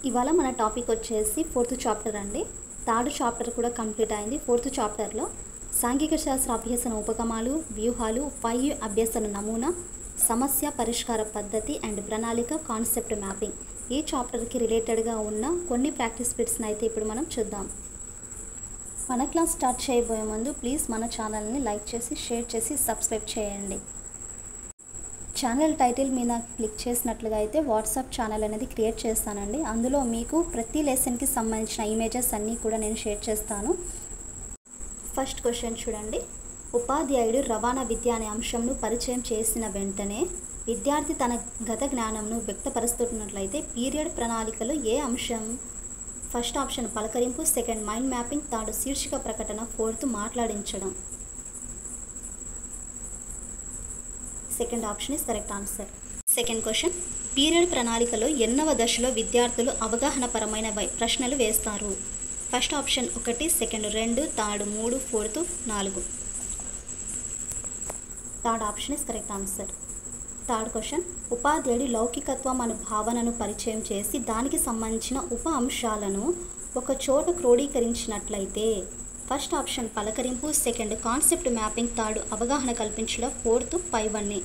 ఇవాళ మన టాపిక్ వచ్చేసి 4th చాప్టర్ అండి. 3rd చాప్టర్ కూడా కంప్లీట్ అయింది. 4th చాప్టర్లో సాంఘిక శాస్త్ర అభ్యసన ఉపగమాలు, వ్యూహాలు, 5 అభ్యసన నమూనా, సమస్య పరిష్కార పద్ధతి అండ్ ప్రణాళిక, కాన్సెప్ట్ మ్యాపింగ్ ఈ చాప్టర్కి రిలేటెడ్గా ఉన్న కొన్ని ప్రాక్టీస్ బిట్స్ని అయితే ఇప్పుడు మనం చూద్దాం. మన క్లాస్ స్టార్ట్ చేయబోయే ముందు ప్లీజ్ మన ఛానల్ని లైక్ చేసి, షేర్ చేసి, సబ్స్క్రైబ్ చేయండి. ఛానల్ టైటిల్ మీద క్లిక్ చేసినట్లుగా అయితే వాట్సాప్ ఛానల్ అనేది క్రియేట్ చేస్తానండి. అందులో మీకు ప్రతి లెసన్కి సంబంధించిన ఇమేజెస్ అన్నీ కూడా నేను షేర్ చేస్తాను. ఫస్ట్ క్వశ్చన్ చూడండి. ఉపాధ్యాయుడు రవాణా విద్య అనే అంశంను పరిచయం చేసిన వెంటనే విద్యార్థి తన గత జ్ఞానంను వ్యక్తపరుస్తున్నట్లయితే పీరియడ్ ప్రణాళికలో ఏ అంశం? ఫస్ట్ ఆప్షన్ పలకరింపు, సెకండ్ మైండ్ మ్యాపింగ్, థర్డ్ శీర్షిక ప్రకటన, ఫోర్త్ మాట్లాడించడం. Second option is correct answer. Second question. Period ప్రణాళికలో ఎన్నవ దశలో విద్యార్థులు అవగాహనపరమైన ప్రశ్నలు వేస్తారు? First option 1, second 2, third 3, fourth 4. Third option is correct answer. Third question. ఉపాధ్యాయుడు లౌకికత్వం అనే భావనను పరిచయం చేసి దానికి సంబంధించిన ఉప అంశాలను ఒక చోట క్రోడీకరించినట్లయితే ఫస్ట్ ఆప్షన్ పలకరింపు, సెకండ్ కాన్సెప్ట్ మ్యాపింగ్, థర్డ్ అవగాహన కల్పించడం, ఫోర్త్ పైవన్నీ.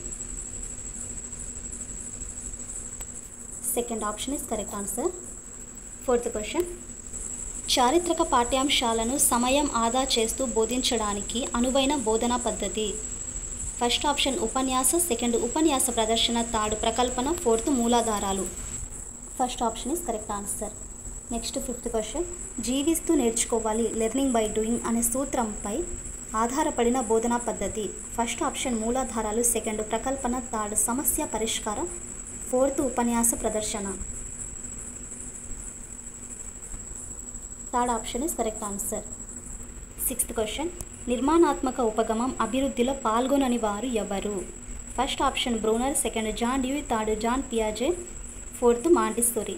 Second option is correct answer. Fourth question. చారిత్రక పాఠ్యాంశాలను సమయం ఆదా చేస్తూ బోధించడానికి అనువైన బోధనా పద్ధతి? ఫస్ట్ ఆప్షన్ ఉపన్యాస, సెకండ్ ఉపన్యాస ప్రదర్శన, థర్డ్ ప్రకల్పన, ఫోర్త్ మూలాధారాలు. First option is correct answer. Next fifth question. జీవిస్తూ నేర్చుకోవాలి, లెర్నింగ్ బై డూయింగ్ అనే సూత్రంపై ఆధారపడిన బోధనా పద్ధతి? ఫస్ట్ ఆప్షన్ మూలాధారాలు, సెకండ్ ప్రకల్పన, థర్డ్ సమస్య పరిష్కారం, ఫోర్త్ ఉపన్యాస ప్రదర్శన. Third option is correct answer. Sixth question. నిర్మాణాత్మక ఉపగమం అభివృద్ధిలో పాల్గొనని వారు ఎవరు? First option Bruner, second John Dewey, third John పియాజే, fourth Montessori.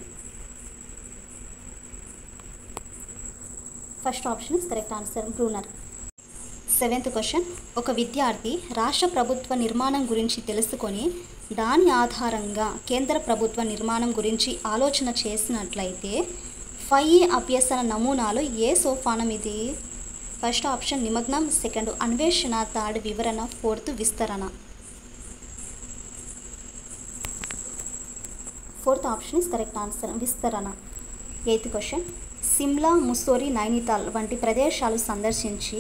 First option is correct answer, Bruner. Seventh question. ఒక విద్యార్థి రాష్ట్ర ప్రభుత్వ నిర్మాణం గురించి తెలుసుకొని దాని ఆధారంగా కేంద్ర ప్రభుత్వ నిర్మాణం గురించి ఆలోచన చేసినట్లయితే 5 అభ్యసన నమూనాలో ఏ సోపానం ఇది? ఫస్ట్ ఆప్షన్ నిమగ్నం, సెకండ్ అన్వేషణ, థర్డ్ వివరణ, ఫోర్త్ విస్తరణ. Fourth option is correct answer, విస్తరణ. Eighth question. సిమ్లా, ముస్సోరీ, నైనితాల్ వంటి ప్రదేశాలు సందర్శించి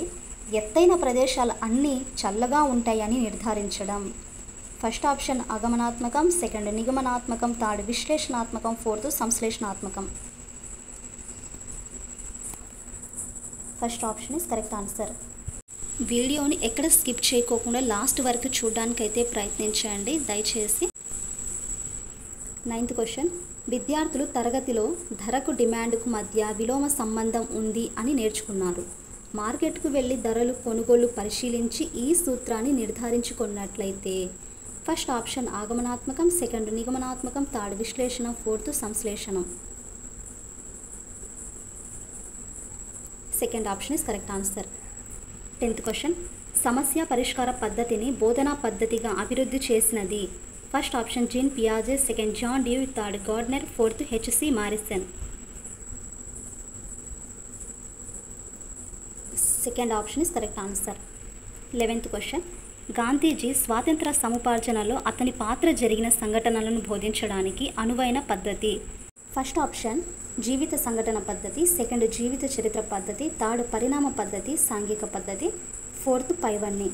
ఎత్తైన ప్రదేశాలు అన్నీ చల్లగా ఉంటాయని నిర్ధారించడం? ఫస్ట్ ఆప్షన్ ఆగమనాత్మకం, సెకండ్ నిగమనాత్మకం, థర్డ్ విశ్లేషణాత్మకం, ఫోర్త్ సంశ్లేషణాత్మకం. First option is correct answer. వీడియోని ఎక్కడ స్కిప్ చేయకోకుండా లాస్ట్ వరకు చూడడానికైతే ప్రయత్నించండి దయచేసి. Ninth question. విద్యార్థులు తరగతిలో ధరకు డిమాండ్కు మధ్య విలోమ సంబంధం ఉంది అని నేర్చుకున్నారు. మార్కెట్కు వెళ్ళి ధరలు కొనుగోలు పరిశీలించి ఈ సూత్రాన్ని నిర్ధారించుకున్నట్లయితే ఫస్ట్ ఆప్షన్ ఆగమనాత్మకం, సెకండ్ నిగమనాత్మకం, థర్డ్ విశ్లేషణ, ఫోర్త్ సంశ్లేషణం. Second option is correct answer. 10th question. సమస్య పరిష్కార పద్ధతిని బోధనా పద్ధతిగా అభివృద్ధి చేసినది? ఫస్ట్ ఆప్షన్ జీన్ పియాజే, second John Dewey, third Gardner, fourth HC Morrison. Second option is correct answer. 11th question. Gandhiji స్వాతంత్ర సముపార్జనలో అతని పాత్ర జరిగిన సంఘటనలను బోధించడానికి అనువైన పద్ధతి? ఫస్ట్ ఆప్షన్ జీవిత సంఘటన పద్ధతి, సెకండ్ జీవిత చరిత్ర పద్ధతి, థర్డ్ పరిణామ పద్ధతి, సాంఘిక పద్ధతి, ఫోర్త్ పైవన్నీ.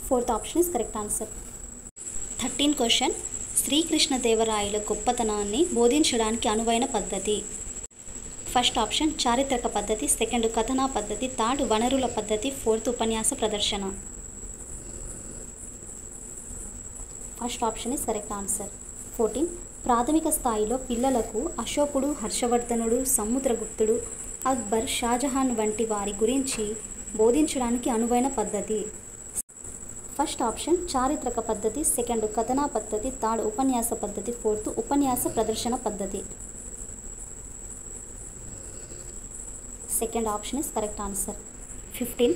Fourth option is correct answer. 13th question. శ్రీకృష్ణదేవరాయల గొప్పతనాన్ని బోధించడానికి అనువైన పద్ధతి? ఫస్ట్ ఆప్షన్ చారిత్రక పద్ధతి, సెకండ్ కథనా పద్ధతి, థర్డ్ వనరుల పద్ధతి, ఫోర్త్ ఉపన్యాస ప్రదర్శన. First option is correct answer. 14. ప్రాథమిక స్థాయిలో పిల్లలకు అశోకుడు, హర్షవర్ధనుడు, సముద్రగుప్తుడు, అక్బర్, షాజహాన్ వంటి వారి గురించి బోధించడానికి అనువైన పద్ధతి? ఫస్ట్ ఆప్షన్ చారిత్రక పద్ధతి, సెకండ్ కథనా పద్ధతి, థర్డ్ ఉపన్యాస పద్ధతి, ఫోర్త్ ఉపన్యాస ప్రదర్శన పద్ధతి. Second option is correct answer. 15.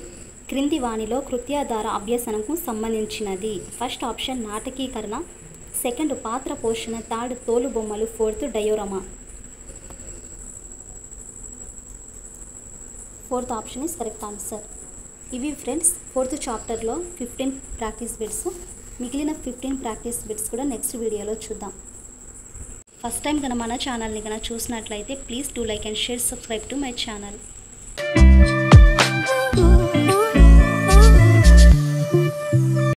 క్రింది వానిలో కృత్యాధార అభ్యసనకు సంబంధించినది? ఫస్ట్ ఆప్షన్ నాటకీకరణ, సెకండ్ పాత్ర పోషణ, థర్డ్ తోలు బొమ్మలు, fourth diorama. Fourth option is correct answer. ఇవి ఫ్రెండ్స్ 4th చాప్టర్లో 15 ప్రాక్టీస్ బిట్స్. మిగిలిన 15 ప్రాక్టీస్ బిట్స్ కూడా నెక్స్ట్ వీడియోలో చూద్దాం. ఫస్ట్ టైం కనుక మన ఛానల్ని కనుక చూసినట్లయితే please do like and share, subscribe to my channel.